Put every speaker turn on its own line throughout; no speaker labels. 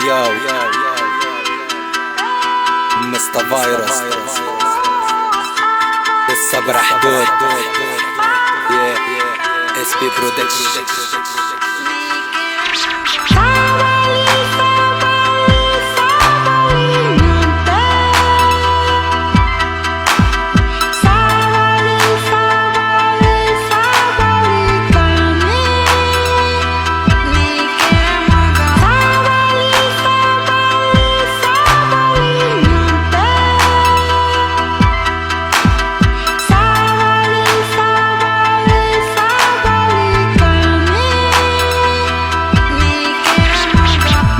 Yo, Mr. Virus الصبر حدود. Yeah, SP Production.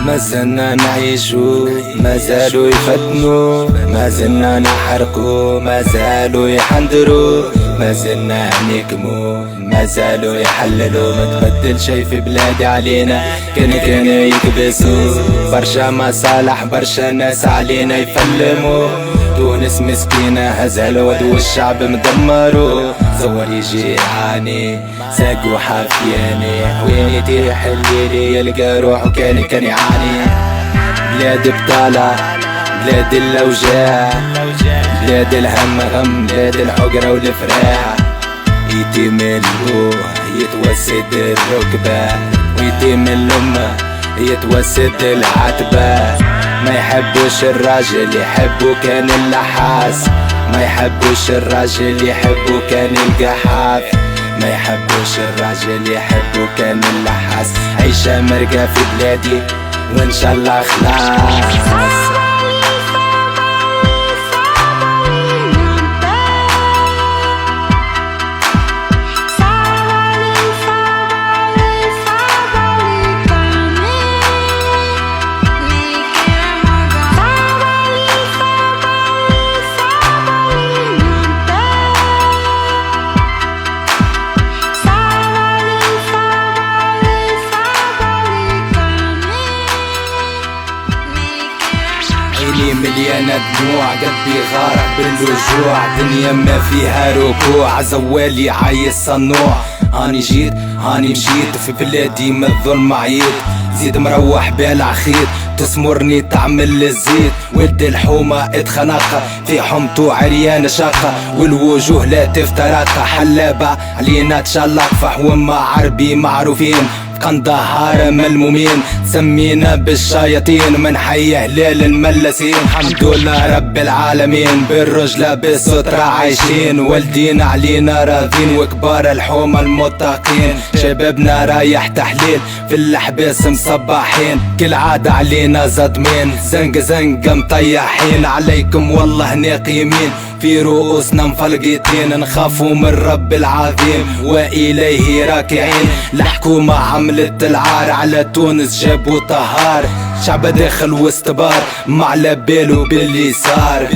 ما زلنا نعيشو، ما زالوا يفتنوا، ما زلنا نحرقوا، ما زالوا يحندروا، ما زلنا نكموا، ما زالوا يحللوا. ما تبدل شي في بلادي علينا، كان يكبسوا برشا مصالح، برشا ناس علينا يفلموا. تونس مسكينة هزها الود والشعب مدمرو، زور يجي يعاني ساق وحافياني، حويني حليلي يلقى روحو كان يعاني. بلاد بطالة، بلاد الاوجاع، بلاد الهم غم، بلاد الحقرة والفراع. يتيم الهوه يتوسد الركبة، ويتيم الأمة يتوسد العتبة. ما يحبوش الراجل يحبوا كان اللحاس، ما يحبوش الراجل يحبوا كان القحاف، ما يحبوش الراجل يحبوا كان اللحاس. عيشة مرقة في بلادي وان شاء الله خلاص. عيني مليانة دموع، قلبي غارق بالوجوع، دنيا ما فيها ركوع، زوالي عايز صنوع. هاني جيت هاني مشيت، في بلادي من الظلم عييت، زيد مروح بالعخيط، تسمرني تعمل الزيت. ولد الحومة اتخنقة في حمتو عريانة شاقة، والوجوه لا تفترق، حلابة علينا تشلق، فحومة عربي معروفين قندهار ملمومين، سمينا بالشياطين من حي هلال الملسين. الحمد لله رب العالمين، بالرجلة بالسترة عايشين، والدين علينا راضين، وكبار الحومة المتقين. شبابنا رايح تحليل في الحباس مصباحين، كل عادة علينا زادمين، زنق مطيحين. عليكم والله ناقيمين، في رؤوسنا مفلقيتين، نخافوا من رب العظيم وإليه راكعين. الحكومة عملت العار على تونس، جابوا طهار، شعب داخل واستبار، ما على بالو باللي صار.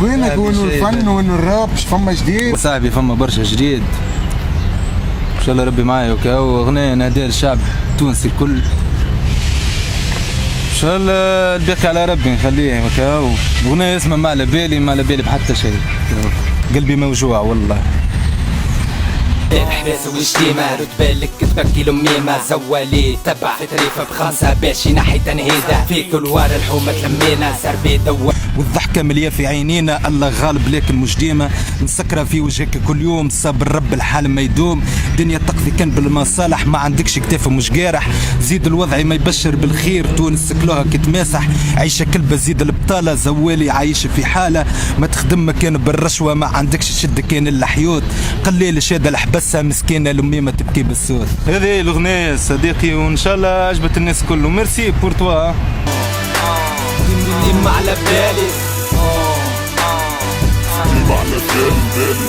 وينك وين الفن وين الراب؟ فما جديد
صاحبي؟ فما برشا جديد ان شاء الله، ربي معايا. وكاو اغنية نهديها للشعب التونسي الكل ان شاء الله، الباقي على ربي نخليه. وكاو اغنية اسمها ما على بالي بحتى شيء، قلبي موجوع والله.
حباس وشتيمة رد بالك تبكي لميمة، زوالي تبع في تريفة بخمسة باش ينحي تنهيدة، في كل وار الحومة تلمينا سربي دوا.
والضحكة مليا في عينينا، الله غالب لكن مش ديما، نسكرة في وجهك كل يوم، صبر رب الحال ما يدوم، دنيا تقضي كان بالمصالح، ما عندكش كتاف مش جارح، زيد الوضع ما يبشر بالخير، تونس كلها كتماسح، عيشة كلبة زيد البطالة، زوالي عايش في حالة، ما تخدم مكان بالرشوة، ما عندكش شد كان الحيوت، قليل شادة الحبسة مسكينة لأمي ما تبكي بالسود. هذه الأغنية صديقي وإن شاء الله عجبت الناس كله، ميرسي بور توا.
ديما على بالي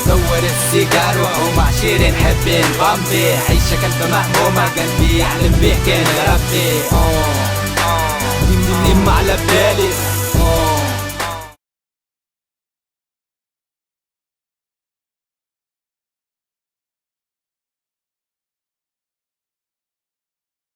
دور السيجار وهم عشيرين حبين بامبي، عيشة كلبة مهمومة قلبي يعلم بيه كان ربي. ديما على بالي